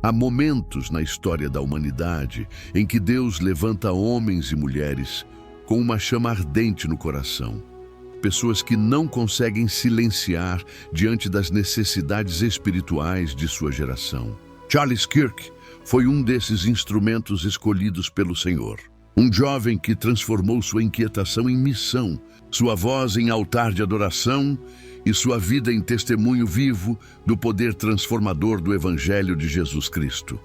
Há momentos na história da humanidade em que Deus levanta homens e mulheres com uma chama ardente no coração. Pessoas que não conseguem silenciar diante das necessidades espirituais de sua geração. Charles Kirk foi um desses instrumentos escolhidos pelo Senhor. Um jovem que transformou sua inquietação em missão, sua voz em altar de adoração e sua vida em testemunho vivo do poder transformador do Evangelho de Jesus Cristo.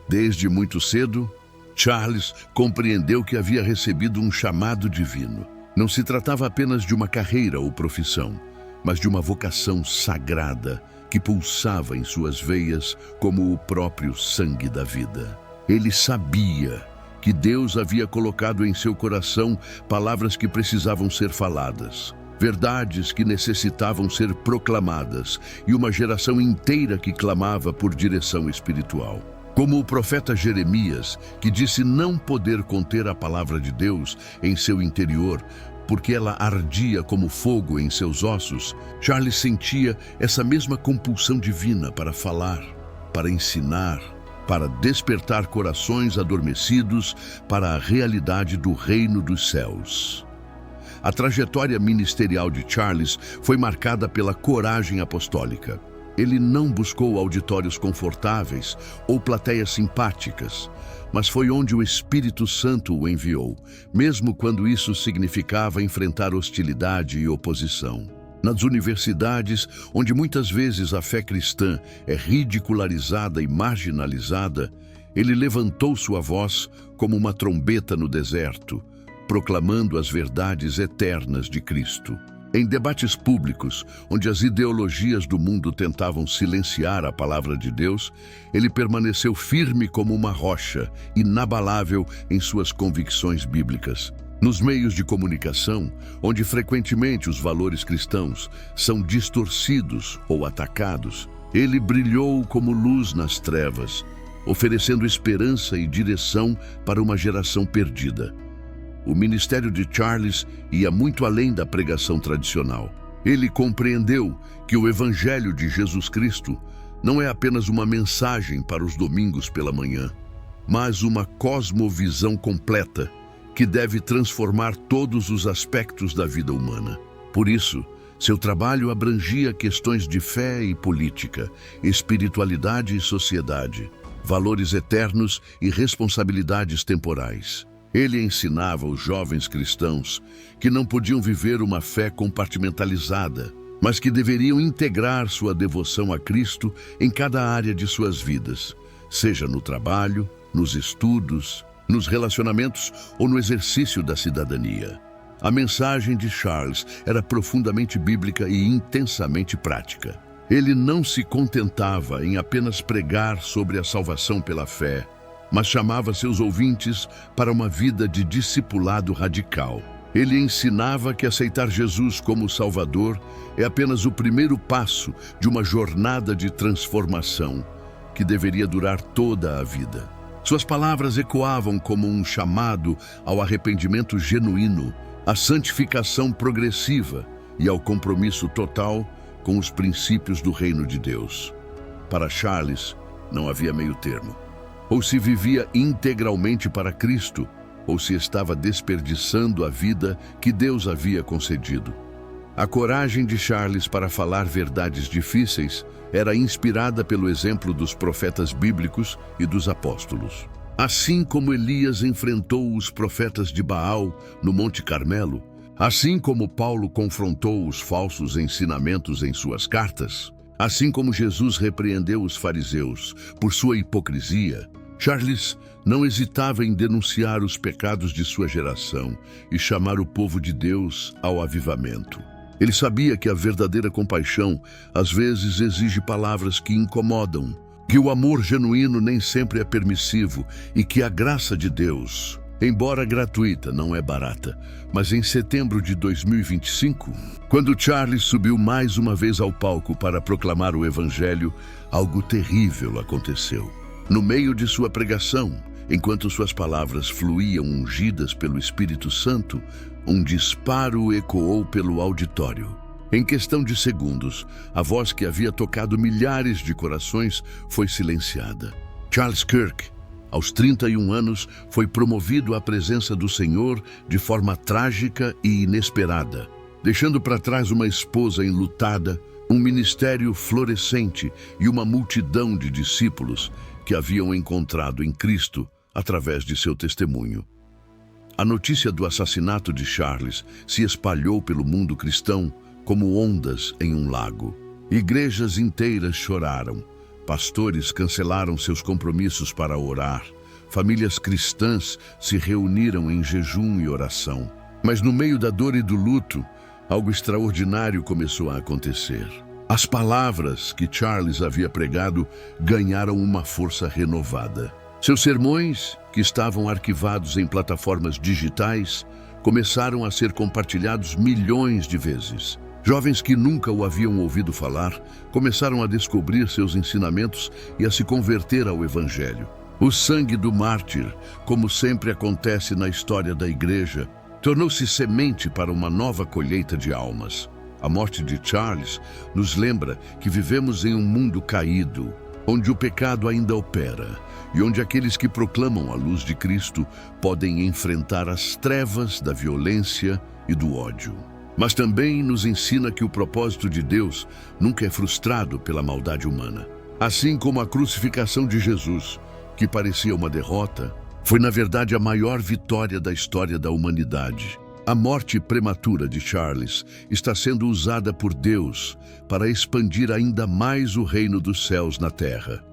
Desde muito cedo, Charles compreendeu que havia recebido um chamado divino. Não se tratava apenas de uma carreira ou profissão, mas de uma vocação sagrada que pulsava em suas veias como o próprio sangue da vida. Ele sabia que Deus havia colocado em seu coração palavras que precisavam ser faladas, verdades que necessitavam ser proclamadas e uma geração inteira que clamava por direção espiritual. Como o profeta Jeremias, que disse não poder conter a palavra de Deus em seu interior, porque ela ardia como fogo em seus ossos, Charles sentia essa mesma compulsão divina para falar, para ensinar, para despertar corações adormecidos para a realidade do reino dos céus. A trajetória ministerial de Charles foi marcada pela coragem apostólica. Ele não buscou auditórios confortáveis ou plateias simpáticas, mas foi onde o Espírito Santo o enviou, mesmo quando isso significava enfrentar hostilidade e oposição. Nas universidades, onde muitas vezes a fé cristã é ridicularizada e marginalizada, ele levantou sua voz como uma trombeta no deserto, proclamando as verdades eternas de Cristo. Em debates públicos, onde as ideologias do mundo tentavam silenciar a palavra de Deus, ele permaneceu firme como uma rocha, inabalável em suas convicções bíblicas. Nos meios de comunicação, onde frequentemente os valores cristãos são distorcidos ou atacados, ele brilhou como luz nas trevas, oferecendo esperança e direção para uma geração perdida. O ministério de Charles ia muito além da pregação tradicional. Ele compreendeu que o Evangelho de Jesus Cristo não é apenas uma mensagem para os domingos pela manhã, mas uma cosmovisão completa que deve transformar todos os aspectos da vida humana. Por isso, seu trabalho abrangia questões de fé e política, espiritualidade e sociedade, valores eternos e responsabilidades temporais. Ele ensinava os jovens cristãos que não podiam viver uma fé compartimentalizada, mas que deveriam integrar sua devoção a Cristo em cada área de suas vidas, seja no trabalho, nos estudos, nos relacionamentos ou no exercício da cidadania. A mensagem de Charles era profundamente bíblica e intensamente prática. Ele não se contentava em apenas pregar sobre a salvação pela fé, mas chamava seus ouvintes para uma vida de discipulado radical. Ele ensinava que aceitar Jesus como Salvador é apenas o primeiro passo de uma jornada de transformação que deveria durar toda a vida. Suas palavras ecoavam como um chamado ao arrependimento genuíno, à santificação progressiva e ao compromisso total com os princípios do reino de Deus. Para Charles, não havia meio termo. Ou se vivia integralmente para Cristo, ou se estava desperdiçando a vida que Deus havia concedido. A coragem de Charles para falar verdades difíceis era inspirada pelo exemplo dos profetas bíblicos e dos apóstolos. Assim como Elias enfrentou os profetas de Baal no Monte Carmelo, assim como Paulo confrontou os falsos ensinamentos em suas cartas, assim como Jesus repreendeu os fariseus por sua hipocrisia, Charles não hesitava em denunciar os pecados de sua geração e chamar o povo de Deus ao avivamento. Ele sabia que a verdadeira compaixão às vezes exige palavras que incomodam, que o amor genuíno nem sempre é permissivo e que a graça de Deus, embora gratuita, não é barata. Mas em setembro de 2025, quando Charles subiu mais uma vez ao palco para proclamar o Evangelho, algo terrível aconteceu. No meio de sua pregação, enquanto suas palavras fluíam ungidas pelo Espírito Santo, um disparo ecoou pelo auditório. Em questão de segundos, a voz que havia tocado milhares de corações foi silenciada. Charles Kirk, aos 31 anos, foi promovido à presença do Senhor de forma trágica e inesperada, deixando para trás uma esposa enlutada, um ministério florescente e uma multidão de discípulos que haviam encontrado em Cristo através de seu testemunho. A notícia do assassinato de Charles se espalhou pelo mundo cristão como ondas em um lago. Igrejas inteiras choraram, pastores cancelaram seus compromissos para orar, famílias cristãs se reuniram em jejum e oração. Mas no meio da dor e do luto, algo extraordinário começou a acontecer. As palavras que Charles havia pregado ganharam uma força renovada. Seus sermões, que estavam arquivados em plataformas digitais, começaram a ser compartilhados milhões de vezes. Jovens que nunca o haviam ouvido falar começaram a descobrir seus ensinamentos e a se converter ao Evangelho. O sangue do mártir, como sempre acontece na história da igreja, tornou-se semente para uma nova colheita de almas. A morte de Charles nos lembra que vivemos em um mundo caído, onde o pecado ainda opera e onde aqueles que proclamam a luz de Cristo podem enfrentar as trevas da violência e do ódio. Mas também nos ensina que o propósito de Deus nunca é frustrado pela maldade humana. Assim como a crucificação de Jesus, que parecia uma derrota, foi na verdade a maior vitória da história da humanidade. A morte prematura de Charles está sendo usada por Deus para expandir ainda mais o reino dos céus na terra.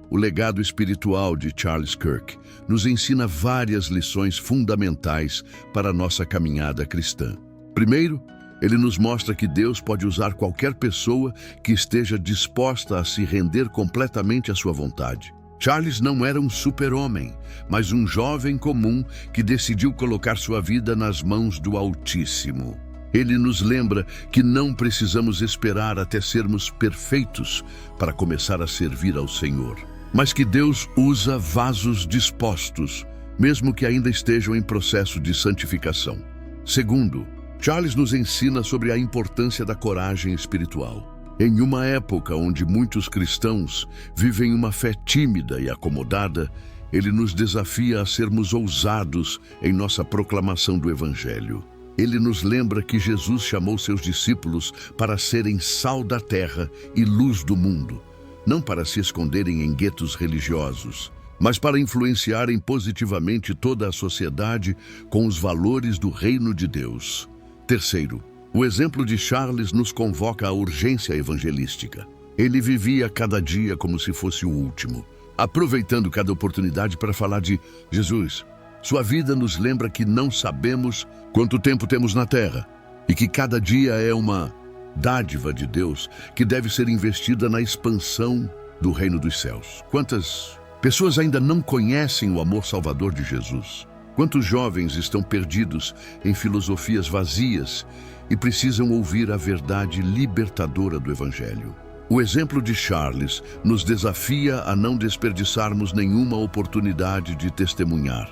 O legado espiritual de Charles Kirk nos ensina várias lições fundamentais para a nossa caminhada cristã. Primeiro, ele nos mostra que Deus pode usar qualquer pessoa que esteja disposta a se render completamente à sua vontade. Charles não era um super-homem, mas um jovem comum que decidiu colocar sua vida nas mãos do Altíssimo. Ele nos lembra que não precisamos esperar até sermos perfeitos para começar a servir ao Senhor, mas que Deus usa vasos dispostos, mesmo que ainda estejam em processo de santificação. Segundo, Charles nos ensina sobre a importância da coragem espiritual. Em uma época onde muitos cristãos vivem uma fé tímida e acomodada, ele nos desafia a sermos ousados em nossa proclamação do Evangelho. Ele nos lembra que Jesus chamou seus discípulos para serem sal da terra e luz do mundo, não para se esconderem em guetos religiosos, mas para influenciarem positivamente toda a sociedade com os valores do reino de Deus. Terceiro, o exemplo de Charles nos convoca à urgência evangelística. Ele vivia cada dia como se fosse o último, aproveitando cada oportunidade para falar de Jesus. Sua vida nos lembra que não sabemos quanto tempo temos na terra e que cada dia é uma dádiva de Deus que deve ser investida na expansão do reino dos céus. Quantas pessoas ainda não conhecem o amor salvador de Jesus? Quantos jovens estão perdidos em filosofias vazias e precisam ouvir a verdade libertadora do Evangelho? O exemplo de Charles nos desafia a não desperdiçarmos nenhuma oportunidade de testemunhar.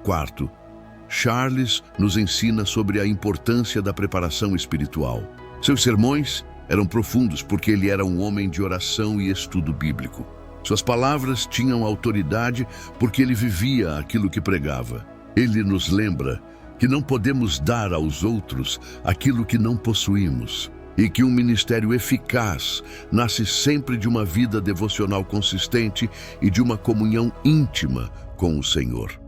Quarto, Charles nos ensina sobre a importância da preparação espiritual. Seus sermões eram profundos porque ele era um homem de oração e estudo bíblico. Suas palavras tinham autoridade porque ele vivia aquilo que pregava. Ele nos lembra que não podemos dar aos outros aquilo que não possuímos e que um ministério eficaz nasce sempre de uma vida devocional consistente e de uma comunhão íntima com o Senhor.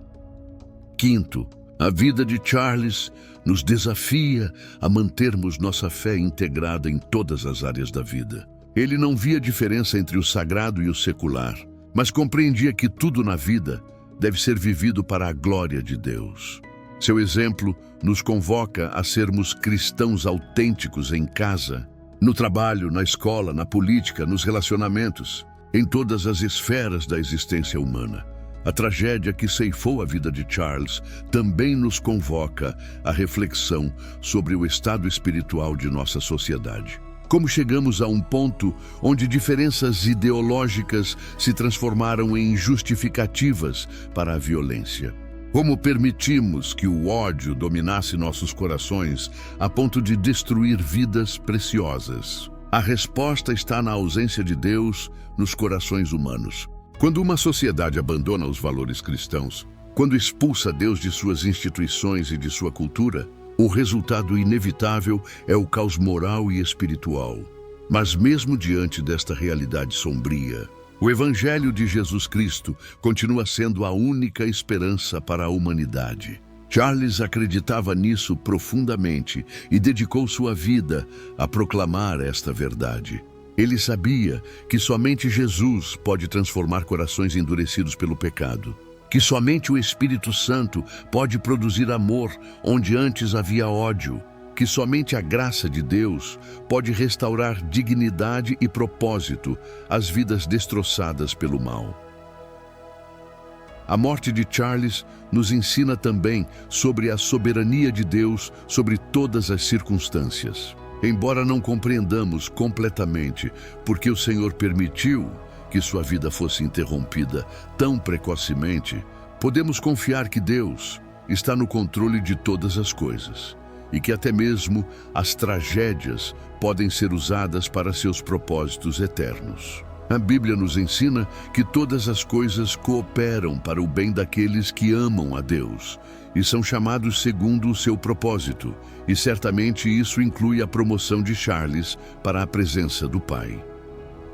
Quinto, a vida de Charles nos desafia a mantermos nossa fé integrada em todas as áreas da vida. Ele não via diferença entre o sagrado e o secular, mas compreendia que tudo na vida deve ser vivido para a glória de Deus. Seu exemplo nos convoca a sermos cristãos autênticos em casa, no trabalho, na escola, na política, nos relacionamentos, em todas as esferas da existência humana. A tragédia que ceifou a vida de Charles também nos convoca à reflexão sobre o estado espiritual de nossa sociedade. Como chegamos a um ponto onde diferenças ideológicas se transformaram em justificativas para a violência? Como permitimos que o ódio dominasse nossos corações a ponto de destruir vidas preciosas? A resposta está na ausência de Deus nos corações humanos. Quando uma sociedade abandona os valores cristãos, quando expulsa Deus de suas instituições e de sua cultura, o resultado inevitável é o caos moral e espiritual. Mas mesmo diante desta realidade sombria, o Evangelho de Jesus Cristo continua sendo a única esperança para a humanidade. Charles acreditava nisso profundamente e dedicou sua vida a proclamar esta verdade. Ele sabia que somente Jesus pode transformar corações endurecidos pelo pecado, que somente o Espírito Santo pode produzir amor onde antes havia ódio, que somente a graça de Deus pode restaurar dignidade e propósito às vidas destroçadas pelo mal. A morte de Charles nos ensina também sobre a soberania de Deus sobre todas as circunstâncias. Embora não compreendamos completamente porque o Senhor permitiu que sua vida fosse interrompida tão precocemente, podemos confiar que Deus está no controle de todas as coisas e que até mesmo as tragédias podem ser usadas para seus propósitos eternos. A Bíblia nos ensina que todas as coisas cooperam para o bem daqueles que amam a Deus e são chamados segundo o seu propósito, e certamente isso inclui a promoção de Charles para a presença do Pai.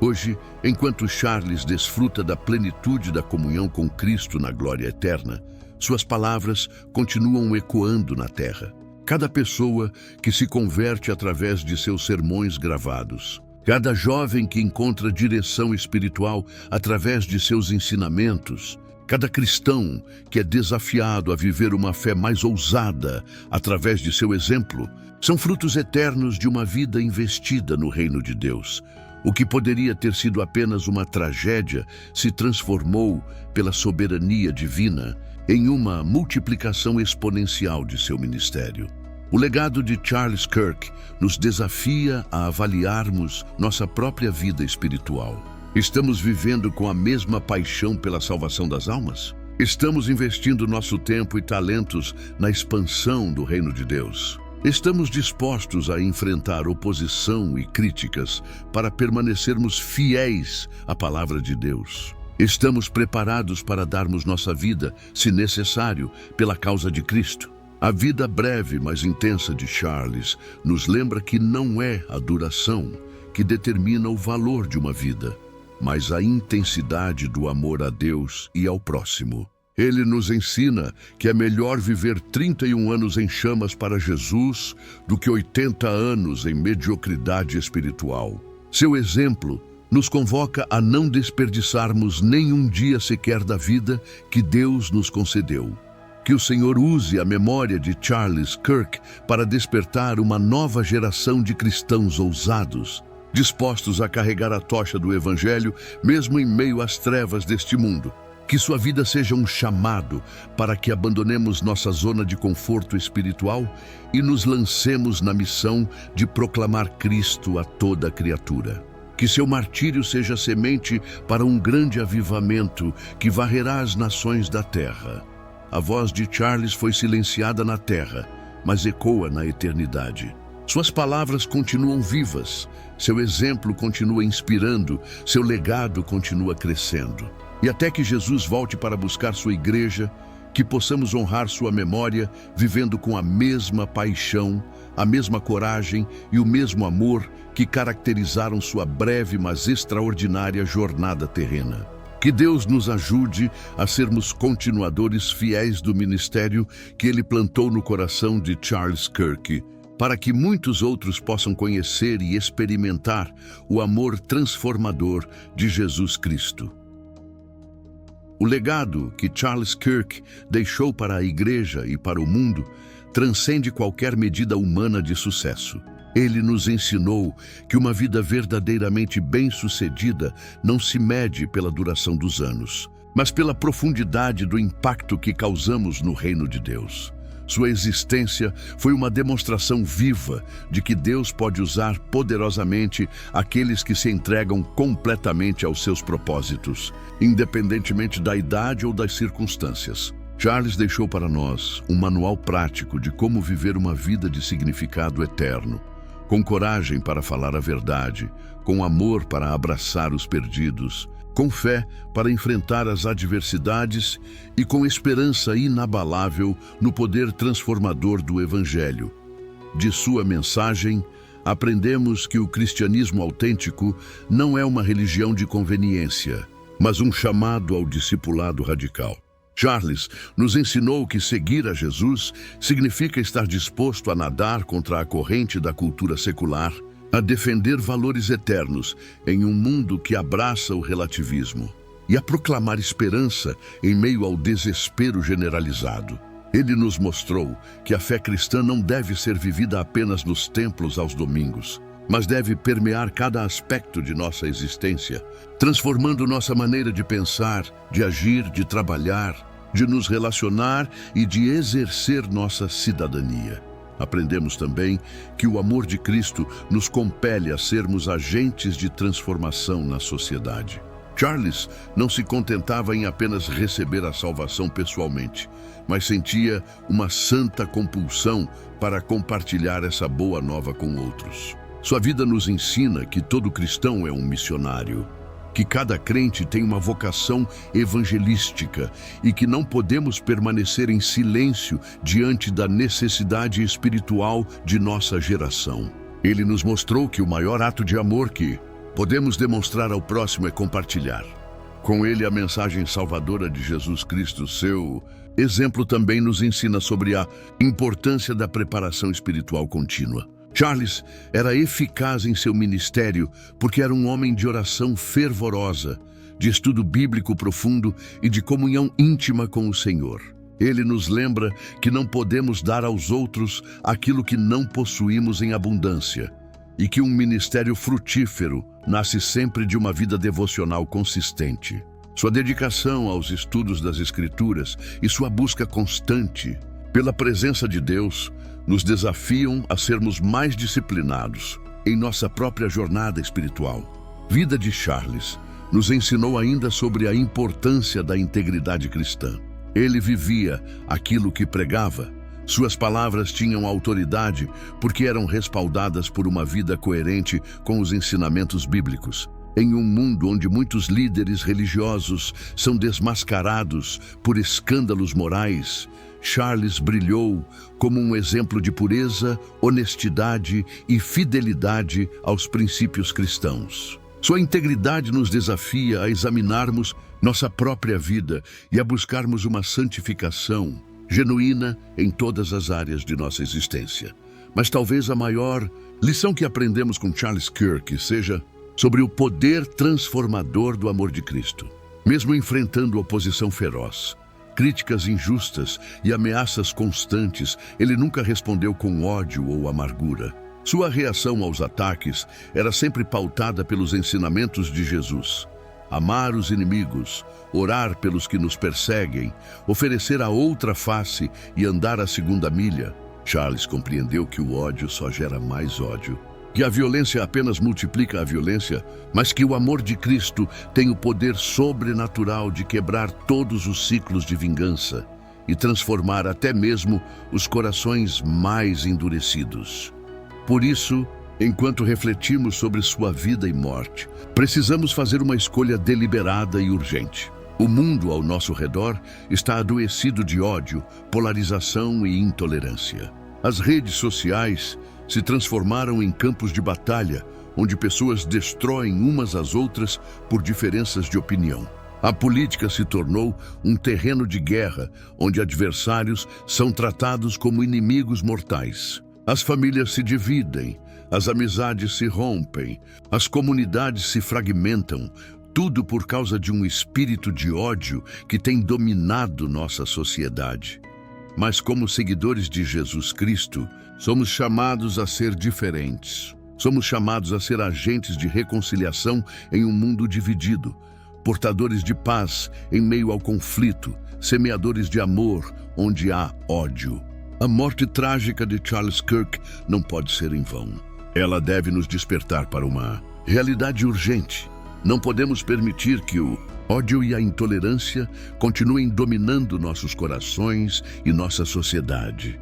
Hoje, enquanto Charles desfruta da plenitude da comunhão com Cristo na glória eterna, suas palavras continuam ecoando na terra. Cada pessoa que se converte através de seus sermões gravados, cada jovem que encontra direção espiritual através de seus ensinamentos, cada cristão que é desafiado a viver uma fé mais ousada através de seu exemplo, são frutos eternos de uma vida investida no reino de Deus. O que poderia ter sido apenas uma tragédia se transformou, pela soberania divina, em uma multiplicação exponencial de seu ministério. O legado de Charles Kirk nos desafia a avaliarmos nossa própria vida espiritual. Estamos vivendo com a mesma paixão pela salvação das almas? Estamos investindo nosso tempo e talentos na expansão do reino de Deus? Estamos dispostos a enfrentar oposição e críticas para permanecermos fiéis à palavra de Deus? Estamos preparados para darmos nossa vida, se necessário, pela causa de Cristo? A vida breve, mas intensa de Charles nos lembra que não é a duração que determina o valor de uma vida, mas a intensidade do amor a Deus e ao próximo. Ele nos ensina que é melhor viver 31 anos em chamas para Jesus do que 80 anos em mediocridade espiritual. Seu exemplo nos convoca a não desperdiçarmos nenhum dia sequer da vida que Deus nos concedeu. Que o Senhor use a memória de Charles Kirk para despertar uma nova geração de cristãos ousados, dispostos a carregar a tocha do Evangelho mesmo em meio às trevas deste mundo. Que sua vida seja um chamado para que abandonemos nossa zona de conforto espiritual e nos lancemos na missão de proclamar Cristo a toda criatura. Que seu martírio seja semente para um grande avivamento que varrerá as nações da terra. A voz de Charles foi silenciada na terra, mas ecoa na eternidade. Suas palavras continuam vivas, seu exemplo continua inspirando, seu legado continua crescendo. E até que Jesus volte para buscar sua igreja, que possamos honrar sua memória, vivendo com a mesma paixão, a mesma coragem e o mesmo amor que caracterizaram sua breve, mas extraordinária jornada terrena. Que Deus nos ajude a sermos continuadores fiéis do ministério que Ele plantou no coração de Charles Kirk, para que muitos outros possam conhecer e experimentar o amor transformador de Jesus Cristo. O legado que Charles Kirk deixou para a igreja e para o mundo transcende qualquer medida humana de sucesso. Ele nos ensinou que uma vida verdadeiramente bem-sucedida não se mede pela duração dos anos, mas pela profundidade do impacto que causamos no reino de Deus. Sua existência foi uma demonstração viva de que Deus pode usar poderosamente aqueles que se entregam completamente aos seus propósitos, independentemente da idade ou das circunstâncias. Charles deixou para nós um manual prático de como viver uma vida de significado eterno, com coragem para falar a verdade, com amor para abraçar os perdidos, com fé para enfrentar as adversidades e com esperança inabalável no poder transformador do Evangelho. De sua mensagem, aprendemos que o cristianismo autêntico não é uma religião de conveniência, mas um chamado ao discipulado radical. Charles nos ensinou que seguir a Jesus significa estar disposto a nadar contra a corrente da cultura secular, a defender valores eternos em um mundo que abraça o relativismo e a proclamar esperança em meio ao desespero generalizado. Ele nos mostrou que a fé cristã não deve ser vivida apenas nos templos aos domingos, mas deve permear cada aspecto de nossa existência, transformando nossa maneira de pensar, de agir, de trabalhar, de nos relacionar e de exercer nossa cidadania. Aprendemos também que o amor de Cristo nos compele a sermos agentes de transformação na sociedade. Charles não se contentava em apenas receber a salvação pessoalmente, mas sentia uma santa compulsão para compartilhar essa boa nova com outros. Sua vida nos ensina que todo cristão é um missionário, que cada crente tem uma vocação evangelística e que não podemos permanecer em silêncio diante da necessidade espiritual de nossa geração. Ele nos mostrou que o maior ato de amor que podemos demonstrar ao próximo é compartilhar. Com ele, a mensagem salvadora de Jesus Cristo, seu exemplo, também nos ensina sobre a importância da preparação espiritual contínua. Charles era eficaz em seu ministério porque era um homem de oração fervorosa, de estudo bíblico profundo e de comunhão íntima com o Senhor. Ele nos lembra que não podemos dar aos outros aquilo que não possuímos em abundância e que um ministério frutífero nasce sempre de uma vida devocional consistente. Sua dedicação aos estudos das Escrituras e sua busca constante pela presença de Deus nos desafiam a sermos mais disciplinados em nossa própria jornada espiritual. Vida de Charles nos ensinou ainda sobre a importância da integridade cristã. Ele vivia aquilo que pregava. Suas palavras tinham autoridade porque eram respaldadas por uma vida coerente com os ensinamentos bíblicos. Em um mundo onde muitos líderes religiosos são desmascarados por escândalos morais, Charles brilhou como um exemplo de pureza, honestidade e fidelidade aos princípios cristãos. Sua integridade nos desafia a examinarmos nossa própria vida e a buscarmos uma santificação genuína em todas as áreas de nossa existência. Mas talvez a maior lição que aprendemos com Charles Kirk seja sobre o poder transformador do amor de Cristo. Mesmo enfrentando oposição feroz, críticas injustas e ameaças constantes, ele nunca respondeu com ódio ou amargura. Sua reação aos ataques era sempre pautada pelos ensinamentos de Jesus. Amar os inimigos, orar pelos que nos perseguem, oferecer a outra face e andar a segunda milha. Charles compreendeu que o ódio só gera mais ódio, que a violência apenas multiplica a violência, mas que o amor de Cristo tem o poder sobrenatural de quebrar todos os ciclos de vingança e transformar até mesmo os corações mais endurecidos. Por isso, enquanto refletimos sobre sua vida e morte, precisamos fazer uma escolha deliberada e urgente. O mundo ao nosso redor está adoecido de ódio, polarização e intolerância. As redes sociais se transformaram em campos de batalha, onde pessoas destroem umas às outras por diferenças de opinião. A política se tornou um terreno de guerra, onde adversários são tratados como inimigos mortais. As famílias se dividem, as amizades se rompem, as comunidades se fragmentam, tudo por causa de um espírito de ódio que tem dominado nossa sociedade. Mas como seguidores de Jesus Cristo, somos chamados a ser diferentes. Somos chamados a ser agentes de reconciliação em um mundo dividido, portadores de paz em meio ao conflito, semeadores de amor onde há ódio. A morte trágica de Charles Kirk não pode ser em vão. Ela deve nos despertar para uma realidade urgente. Não podemos permitir que o ódio e a intolerância continuem dominando nossos corações e nossa sociedade.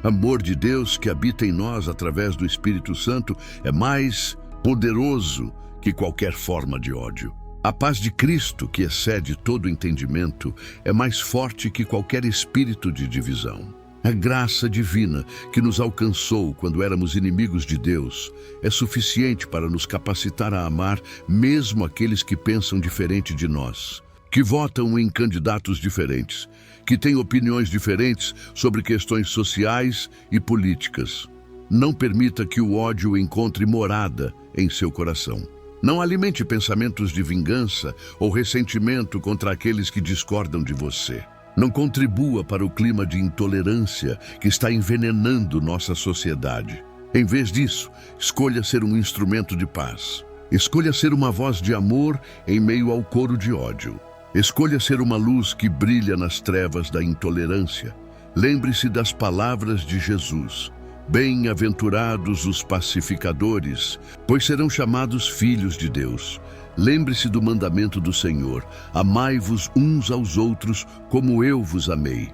Amor de Deus que habita em nós através do Espírito Santo é mais poderoso que qualquer forma de ódio. A paz de Cristo, que excede todo entendimento, é mais forte que qualquer espírito de divisão. A graça divina que nos alcançou quando éramos inimigos de Deus é suficiente para nos capacitar a amar mesmo aqueles que pensam diferente de nós, que votam em candidatos diferentes, que têm opiniões diferentes sobre questões sociais e políticas. Não permita que o ódio encontre morada em seu coração. Não alimente pensamentos de vingança ou ressentimento contra aqueles que discordam de você. Não contribua para o clima de intolerância que está envenenando nossa sociedade. Em vez disso, escolha ser um instrumento de paz. Escolha ser uma voz de amor em meio ao coro de ódio. Escolha ser uma luz que brilha nas trevas da intolerância. Lembre-se das palavras de Jesus. Bem-aventurados os pacificadores, pois serão chamados filhos de Deus. Lembre-se do mandamento do Senhor: amai-vos uns aos outros como eu vos amei.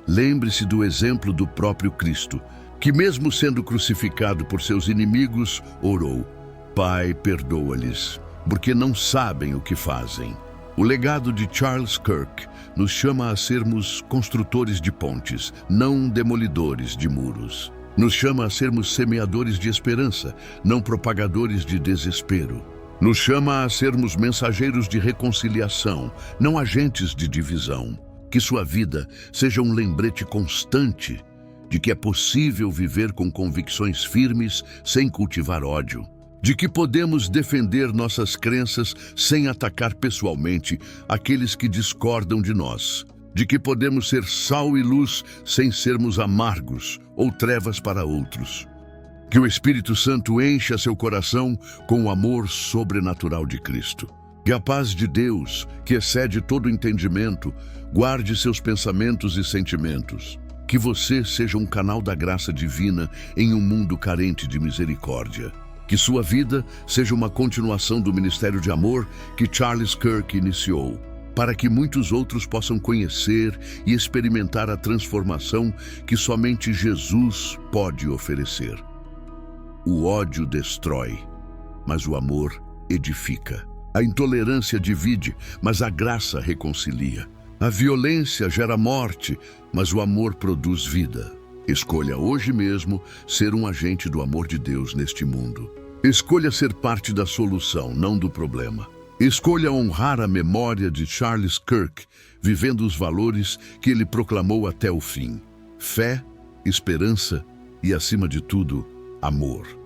Lembre-se do exemplo do próprio Cristo, que mesmo sendo crucificado por seus inimigos, orou: Pai, perdoa-lhes, porque não sabem o que fazem. O legado de Charles Kirk nos chama a sermos construtores de pontes, não demolidores de muros. Nos chama a sermos semeadores de esperança, não propagadores de desespero. Nos chama a sermos mensageiros de reconciliação, não agentes de divisão. Que sua vida seja um lembrete constante de que é possível viver com convicções firmes sem cultivar ódio. De que podemos defender nossas crenças sem atacar pessoalmente aqueles que discordam de nós. De que podemos ser sal e luz sem sermos amargos ou trevas para outros. Que o Espírito Santo encha seu coração com o amor sobrenatural de Cristo. Que a paz de Deus, que excede todo entendimento, guarde seus pensamentos e sentimentos. Que você seja um canal da graça divina em um mundo carente de misericórdia. Que sua vida seja uma continuação do ministério de amor que Charles Kirk iniciou, para que muitos outros possam conhecer e experimentar a transformação que somente Jesus pode oferecer. O ódio destrói, mas o amor edifica. A intolerância divide, mas a graça reconcilia. A violência gera morte, mas o amor produz vida. Escolha hoje mesmo ser um agente do amor de Deus neste mundo. Escolha ser parte da solução, não do problema. Escolha honrar a memória de Charles Kirk, vivendo os valores que ele proclamou até o fim: fé, esperança e, acima de tudo, amor.